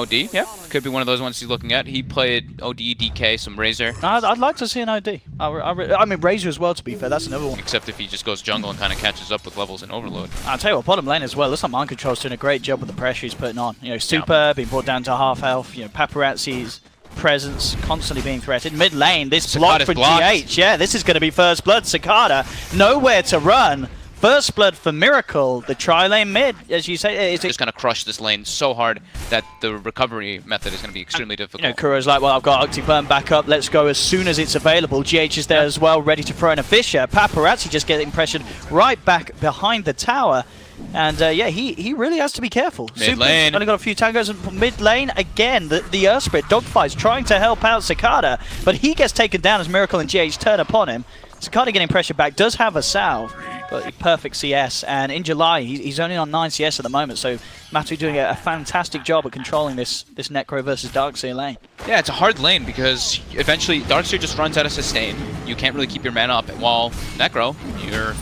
OD. Yeah, could be one of those ones he's looking at. He played OD, DK, some Razor. I'd like to see an OD. I mean, Razor as well, to be fair. That's another one. Except if he just goes jungle and kind of catches up with levels in Overload. I'll tell you what, bottom lane as well. Looks like Mind Control's doing a great job with the pressure he's putting on. You know, Super being brought down to half health. You know, Paparazzi's presence constantly being threatened. Mid lane, this block for GH. Yeah, this is going to be first blood. Cicada, nowhere to run. First blood for Miracle, the tri-lane mid, as you say. It's just going to crush this lane so hard that the recovery method is going to be extremely difficult. You know, Kuro's like, well, I've got Octiburn back up, let's go as soon as it's available. GH is there as well, ready to throw in a Fisher. Paparazzi just getting pressured right back behind the tower. And yeah, he really has to be careful. Mid lane. Only got a few tangos in mid lane. Again, the Earthspirit dogfights trying to help out Cicada, but he gets taken down as Miracle and GH turn upon him. Cicada getting pressure back, does have a salve, but perfect CS. And in July, he's only on 9 CS at the moment, so Matu doing a fantastic job at controlling this Necro versus Darkseer lane. Yeah, it's a hard lane because eventually Darkseer just runs out of sustain. You can't really keep your mana up, while Necro,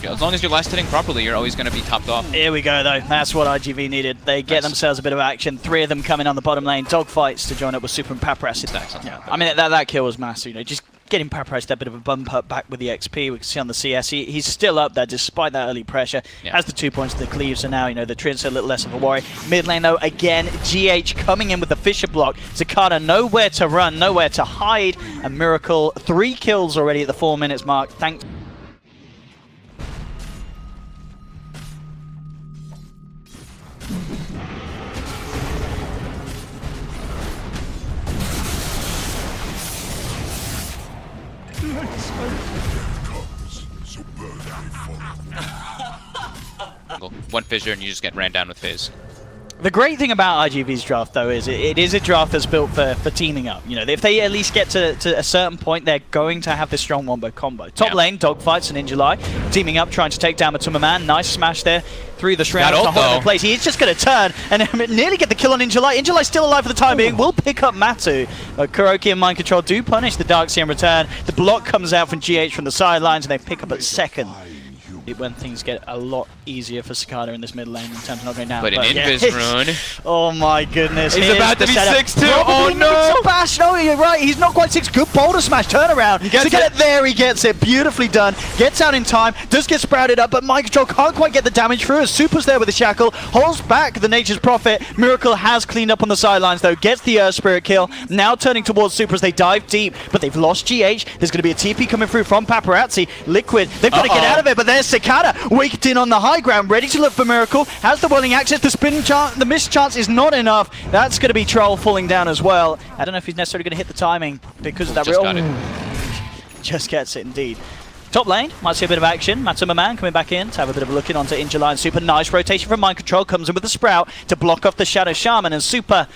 as long as you're last hitting properly, you're always going to be topped off. Here we go, though. That's what iG.V needed. They get themselves a bit of action. 3 of them coming on the bottom lane. Dogfights to join up with Super and Paparazzi. Yeah. I mean, that kill was massive. You know, just getting Paparazzi a bit of a bump up back with the XP. We can see on the CS, he's still up there despite that early pressure. Has the 2 points to the cleave, so now, you know, the Trin's a little less of a worry. Mid lane, though, again, GH coming in with the Fisher block. Cicada nowhere to run, nowhere to hide. A Miracle, 3 kills already at the 4 minutes mark. Thanks. One Fissure and you just get ran down with Fizz. The great thing about iG.V's draft, though, is it is a draft that's built for teaming up. You know, if they at least get to a certain point, they're going to have this strong wombo combo. Top lane, dogfights and in July, teaming up, trying to take down Matuma Man. Nice smash there through the shroud. It's not hot in place. He's just going to turn and nearly get the kill on Injuly. Injuly's still alive for the time being. Will pick up Matu. But Kuroki and Mind Control do punish the Darkseer in return. The block comes out from GH from the sidelines, and they pick up at second. When things get a lot easier for Cicada in this mid lane in terms of not going down. But an Invis rune. Oh my goodness. He's about to be 6-2. Oh no! Bash. No, you're right. He's not quite 6. Good boulder smash turnaround. To get it there, he gets it. Beautifully done. Gets out in time. Does get sprouted up, but Mind Control can't quite get the damage through as Super's there with the shackle. Holds back the Nature's Prophet. Miracle has cleaned up on the sidelines though. Gets the Earthspirit kill. Now turning towards Super as they dive deep, but they've lost GH. There's going to be a TP coming through from Paparazzi. Liquid. They've got to get out of it, but there's Cicada waked in on the high ground, ready to look for Miracle. Has the whirling access. The spin chance, the miss chance is not enough. That's going to be Troll falling down as well. I don't know if he's necessarily going to hit the timing because of that. Just gets it indeed. Top lane, might see a bit of action. Matuma Man coming back in to have a bit of a look in onto Injuly and Super. Nice rotation from Mind Control. Comes in with the Sprout to block off the Shadow Shaman, and Super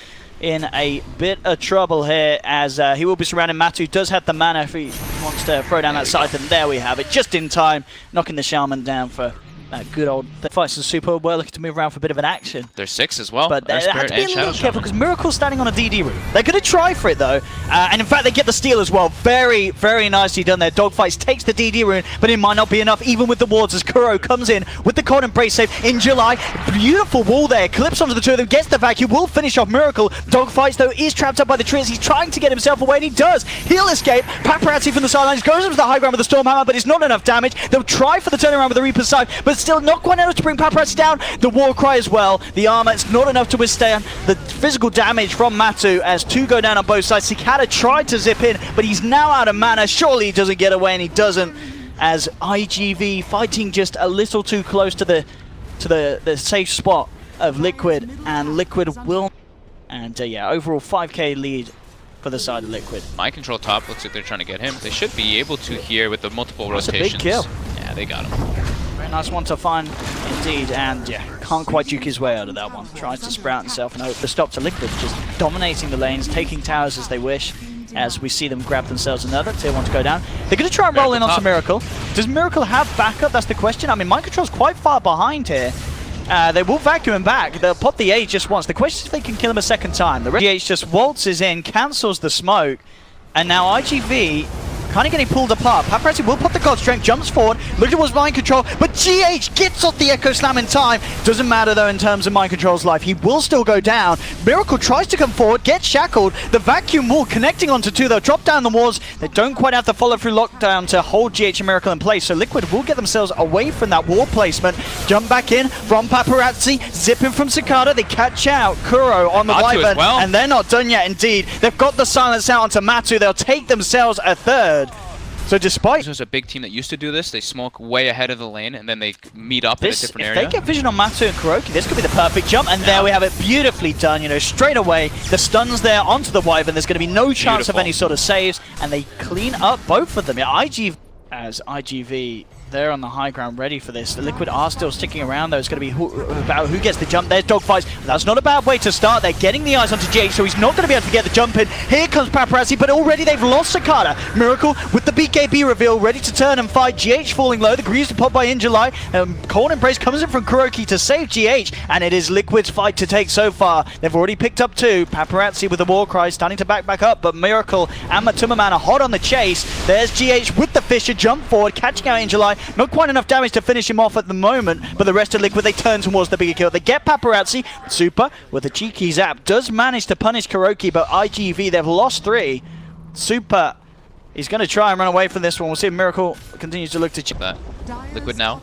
in a bit of trouble here as he will be surrounding. Matu does have the mana if he wants to throw down that side, and there we have it, just in time, knocking the Shaman down for that good old fights. And Super well looking to move around for a bit of an action. They're 6 as well. But they have to be a little careful because Miracle's standing on a DD route. They're going to try for it though, and in fact they get the steal as well. Very, very nicely done there. Dogfights takes the DD rune, but it might not be enough even with the wards as Kuro comes in with the cold embrace save in July. Beautiful wall there, clips onto the 2 of them, gets the vacuum, will finish off Miracle. Dogfights though is trapped up by the trees. He's trying to get himself away and he does. He'll escape. Paparazzi from the sidelines goes into the high ground with the Stormhammer, but it's not enough damage. They'll try for the turnaround with the Reaper's Scythe, but still not quite enough to bring Paparazzi down. The war cry as well. The armor, it's not enough to withstand the physical damage from Matu as 2 go down on both sides. Cicada tried to zip in, but he's now out of mana. Surely he doesn't get away, and he doesn't, as iG.V fighting just a little too close to the safe spot of Liquid, and Liquid will, and yeah, overall 5k lead for the side of Liquid. Mind Control top, looks like they're trying to get him. They should be able to here with the multiple rotations. That's a big kill. Yeah, they got him. Very nice one to find indeed, and yeah, can't quite juke his way out of that one. Tries to sprout himself and hope the stop to Liquid, just dominating the lanes, taking towers as they wish, as we see them grab themselves another tier 1 to go down. They're going to try and roll in onto Miracle. Does Miracle have backup? That's the question. I mean, Mind Control's quite far behind here. They will vacuum him back. They'll pop the H just once. The question is if they can kill him a second time. The GH just waltzes in, cancels the smoke, and now iG.V kind of getting pulled apart. Paparazzi will put the God Strength, jumps forward, looking towards Mind Control, but GH gets off the Echo Slam in time. Doesn't matter though in terms of Mind Control's life. He will still go down. Miracle tries to come forward, gets shackled. The vacuum wall connecting onto two though. Drop down the walls. They don't quite have the follow through lockdown to hold GH and Miracle in place. So Liquid will get themselves away from that wall placement. Jump back in from Paparazzi. Zipping from Cicada. They catch out Kuro on the Wyvern. Well. And they're not done yet indeed. They've got the silence out onto Matu. They'll take themselves a third. So despite... This was a big team that used to do this. They smoke way ahead of the lane and then they meet up in a different area. If they get vision on Matu and Kuroki, this could be the perfect jump. And there we have it, beautifully done. You know, straight away, the stun's there onto the Wyvern. There's going to be no chance of any sort of saves. And they clean up both of them. Yeah, IG as IGV... They're on the high ground ready for this. The Liquid are still sticking around though. It's going to be about who gets the jump. There's dogfights. That's not a bad way to start. They're getting the eyes onto GH, so he's not going to be able to get the jump in. Here comes Paparazzi, but already they've lost Cicada. Miracle with the BKB reveal, ready to turn and fight. GH falling low. The Greaves to pop by in July. Cold Embrace comes in from Kuroki to save GH, and it is Liquid's fight to take so far. They've already picked up two. Paparazzi with the war cry, starting to back up, but Miracle and Matumaman are hot on the chase. There's GH with the Fisher, jump forward, catching out in July. Not quite enough damage to finish him off at the moment, but the rest of Liquid, they turn towards the bigger kill. They get Paparazzi. Super, with a cheeky zap, does manage to punish Kuroki, but IGV, they've lost three. Super, he's going to try and run away from this one. We'll see if Miracle continues to look to check that. Liquid now,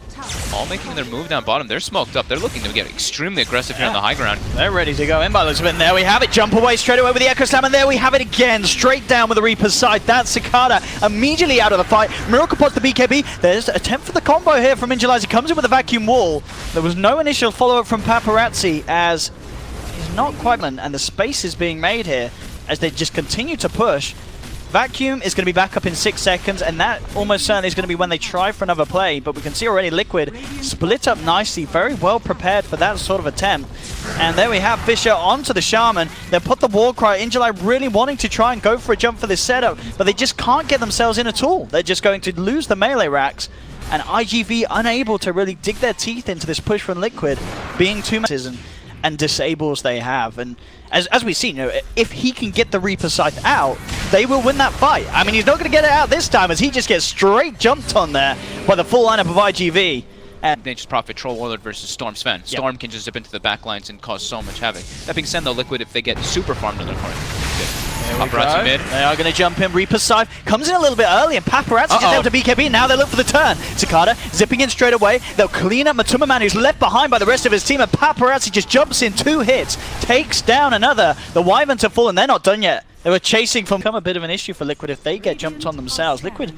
all making their move down bottom. They're smoked up. They're looking to get extremely aggressive here on the high ground. They're ready to go in by the looks of it. And there we have it. Jump away straight away with the Echo Slam. And there we have it again. Straight down with the Reaper's Sight. That's Cicada immediately out of the fight. Miracle pots the BKB. There's an attempt for the combo here from Injalizer. Comes in with a vacuum wall. There was no initial follow-up from Paparazzi as he's not quite... And the space is being made here as they just continue to push. Vacuum is going to be back up in 6 seconds, and that almost certainly is going to be when they try for another play, but we can see already Liquid split up nicely, very well prepared for that sort of attempt. And there we have Fisher onto the Shaman. They put the war cry. Injali really wanting to try and go for a jump for this setup, but they just can't get themselves in at all. They're just going to lose the melee racks, and IGV unable to really dig their teeth into this push from Liquid, being too much and disables they have. And as we've seen, you know, if he can get the Reaper Scythe out, they will win that fight. I mean, he's not going to get it out this time as he just gets straight jumped on there by the full lineup of IGV. And Nature's Prophet, Troll Warlord versus Storm Sven. Storm can just zip into the back lines and cause so much havoc. That being said though, Liquid, if they get super farmed on their part, Paparazzi mid. They are going to jump in. Reaper's Scythe comes in a little bit early, and Paparazzi just able to BKB. Now they look for the turn. Cicada zipping in straight away. They'll clean up Matumaman, who's left behind by the rest of his team, and Paparazzi just jumps in 2 hits, takes down another. The Wyverns have fallen. They're not done yet. They were chasing from... Become a bit of an issue for Liquid if they get jumped on themselves. Liquid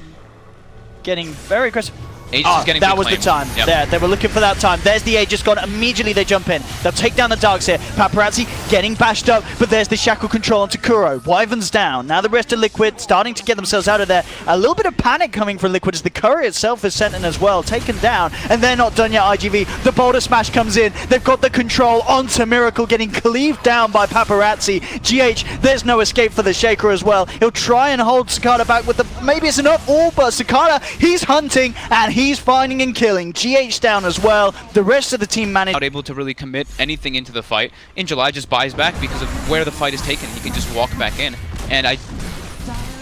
getting very aggressive. That was the time. Yep. There, they were looking for that time. There's the Aegis gone. Immediately they jump in. They'll take down the Darks here. Paparazzi getting bashed up, but there's the shackle control onto Kuro. Wyvern's down. Now the rest of Liquid starting to get themselves out of there. A little bit of panic coming from Liquid as the Courier itself is sent in as well. Taken down, and they're not done yet, IGV. The Boulder Smash comes in. They've got the control onto Miracle, getting cleaved down by Paparazzi. GH, there's no escape for the Shaker as well. He'll try and hold Cicada back with the... Maybe it's enough. But Cicada, he's hunting, and he's finding and killing. GH down as well. The rest of the team managed... Not able to really commit anything into the fight. In July just buys back because of where the fight is taken. He can just walk back in. And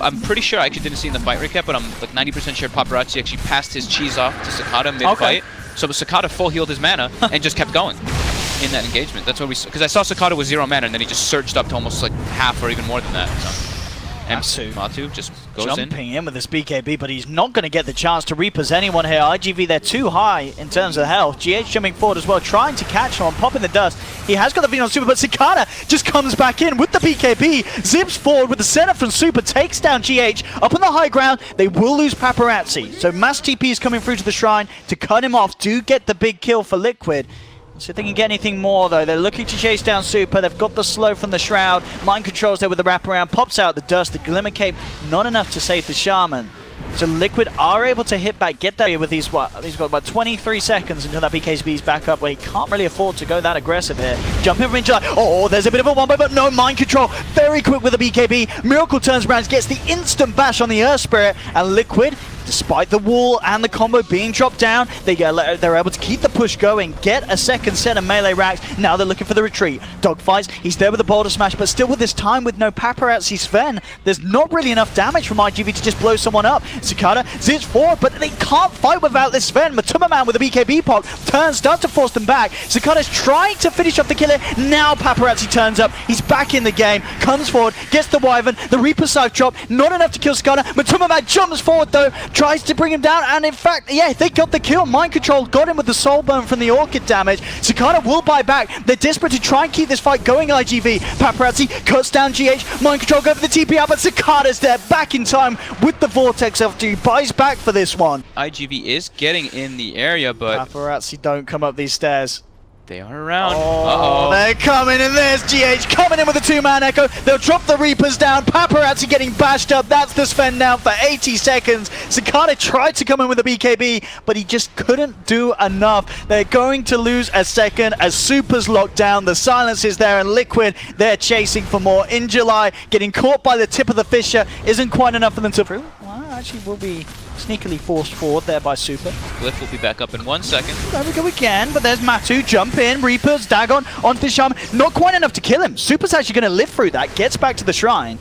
I'm pretty sure, I actually didn't see in the fight recap, but I'm like 90% sure Paparazzi actually passed his cheese off to Cicada mid-fight. So Cicada full healed his mana and just kept going in that engagement. That's what we... Because I saw Cicada with 0 mana and then he just surged up to almost like half or even more than that. So. Matu just goes jumping in with this BKB, but he's not going to get the chance to repos anyone here. IGV, they're too high in terms of health. GH jumping forward as well, trying to catch him, popping the dust. He has got the Venom Super, but Cicada just comes back in with the BKB, zips forward with the setup from Super, takes down GH. Up on the high ground, they will lose Paparazzi. So mass TP is coming through to the Shrine to cut him off, do get the big kill for Liquid. See if they can get anything more, though. They're looking to chase down Super. They've got the slow from the Shroud. Mind controls there with the wraparound. Pops out the dust. The Glimmer Cape, not enough to save the Shaman. So Liquid are able to hit back, get that with these, he's got about 23 seconds until that BKB's back up, where he can't really afford to go that aggressive here. Jump in from Injali. Oh, there's a bit of a one-by, but no mind control. Very quick with the BKB. Miracle turns around, gets the instant bash on the Earth Spirit, and Liquid despite the wall and the combo being dropped down, they're able to keep the push going, get a second set of melee racks. Now they're looking for the retreat. Dogfights, he's there with the boulder smash, but still with this time with no paparazzi Sven, there's not really enough damage from iG.V to just blow someone up. Cicada zips forward, but they can't fight without this Sven. Matuma Man with a BKB pop starts to force them back. Cicada's trying to finish off the killer. Now paparazzi turns up. He's back in the game, comes forward, gets the Wyvern, the Reaper Scythe drop, not enough to kill Cicada. Matuma Man jumps forward though, tries to bring him down, and in fact, yeah, they got the kill. Mind Control got him with the soul burn from the Orchid damage. Cicada will buy back. They're desperate to try and keep this fight going, iG.V. Paparazzi cuts down GH. Mind Control go for the TP out, but Cicada's there, back in time with the Vortex after he buys back for this one. iG.V is getting in the area, but Paparazzi don't come up these stairs. they are around. Oh, they're coming, and there's GH coming in with a two-man echo. They'll drop the Reapers down. Paparazzi getting bashed up. That's the Sven down for 80 seconds. Cicada tried to come in with a BKB, but he just couldn't do enough. They're going to lose a second as Super's locked down. The silence is there, and Liquid, they're chasing for more. In July, getting caught by the tip of the Fisher isn't quite enough for them to... Well, actually will be sneakily forced forward there by Super. Glyph will be back up in 1 second. There we go again, but there's Matu, jump in, Reapers, Dagon, onto the Shaman. Not quite enough to kill him. Super's actually going to live through that, gets back to the shrine.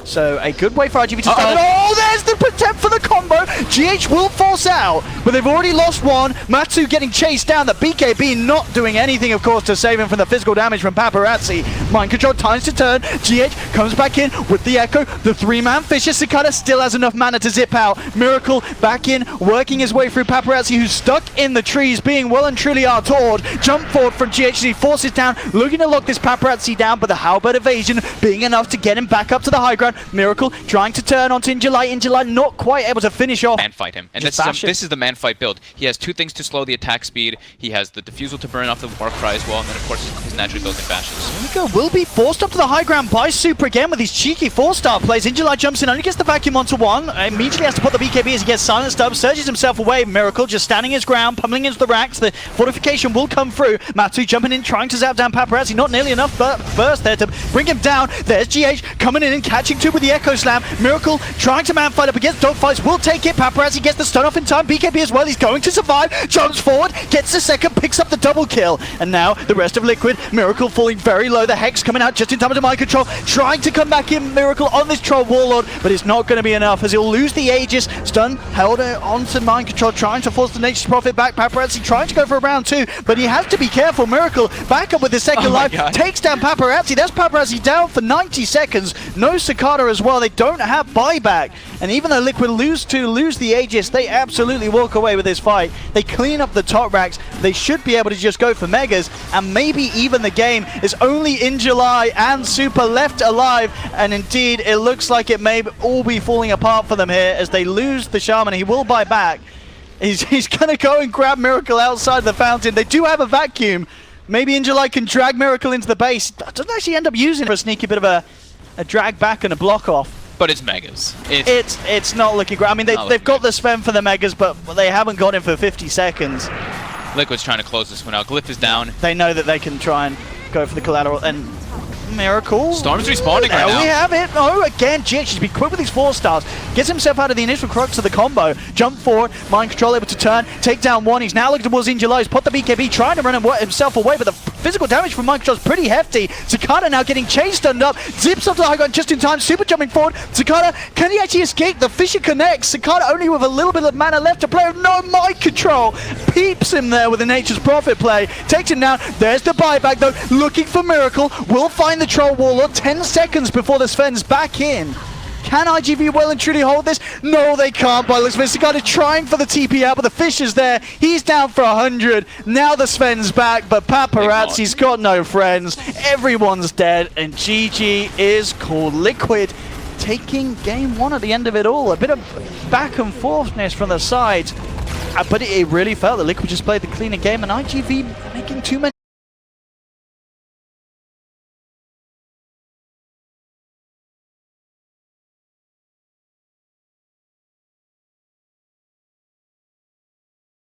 So a good way for iG.V to start it. Oh, there's the protect for the combo. GH will force out, but they've already lost one. Matsu getting chased down. The BKB not doing anything, of course, to save him from the physical damage from Paparazzi. Mind Control, times to turn. GH comes back in with the Echo. The three-man Fisher. Cicada still has enough mana to zip out. Miracle back in, working his way through Paparazzi, who's stuck in the trees, being well and truly outawed. Jump forward from GH as he forces down, looking to lock this Paparazzi down, but the Halberd evasion being enough to get him back up to the high ground. Miracle trying to turn onto Injuly not quite able to finish off. Man fight him. And this is the man fight build. He has two things to slow the attack speed. He has the diffusal to burn off the Warcry as well, and then of course his natural built-in bashes. Here we go. Will be forced up to the high ground by Super again with these cheeky 4-star plays. Injuly jumps in, only gets the vacuum onto one. Immediately has to put the BKB as he gets silenced up, surges himself away. Miracle just standing his ground, pummeling into the racks. The fortification will come through. Matsu jumping in, trying to zap down Paparazzi. Not nearly enough burst there to bring him down. There's GH coming in and catching two with the Echo Slam. Miracle trying to man fight up against Dogfights, will take it. Paparazzi gets the stun off in time. BKB as well, he's going to survive. Jumps forward, gets the second, picks up the double kill. And now the rest of Liquid. Miracle falling very low. The Hex coming out just in time into Mind Control. Trying to come back in, Miracle on this Troll Warlord, but it's not going to be enough as he'll lose the Aegis. Stun held onto Mind Control, trying to force the Nature's Prophet back. Paparazzi trying to go for a round two, but he has to be careful. Miracle back up with the second life, takes down Paparazzi. That's Paparazzi down for 90 seconds. No Cicada as well. They don't have buyback, and even though Liquid lose the Aegis, they absolutely walk away with this fight. They clean up the top racks. They should be able to just go for Megas and maybe even the game. Is only In July and Super left alive, and indeed it looks like it may all be falling apart for them here as they lose the Shaman. He will buy back. He's gonna go and grab Miracle outside the fountain. They do have a vacuum. Maybe In July can drag Miracle into the base. Doesn't actually end up using it for a sneaky bit of a drag back and a block off. But it's Megas. It's not looking great. I mean, they've got the Sven for the Megas, but they haven't got him for 50 seconds. Liquid's trying to close this one out. Glyph is down. They know that they can try and go for the collateral, and Miracle. Storm's respawning right now. There we have it. Oh, again, GH, he's been quick with these 4-stars. Gets himself out of the initial crux of the combo. Jump forward, Mind Control able to turn, take down one. He's now looking towards In July. He's put the BKB, trying to run himself away, but the physical damage from Mind Control is pretty hefty. Cicada now getting chased and up. Zips up to the high ground just in time. Super jumping forward. Cicada, can he actually escape? The Fisher connects. Cicada only with a little bit of mana left to play. No Mind Control. Peeps him there with a Nature's Prophet play. Takes him down. There's the buyback though. Looking for Miracle. Will find the Troll Warlord. 10 seconds before the Sven's back in. Can iG.V well and truly hold this? No, they can't. By looks of it, Cicada trying for the TP out, but the Fisher's there. He's down for 100. Now the Sven's back, but Paparazzi's got no friends. Everyone's dead, and GG is called. Liquid taking game one at the end of it all. A bit of back and forthness from the sides, but it really felt that Liquid just played the cleaner game, and iG.V making too many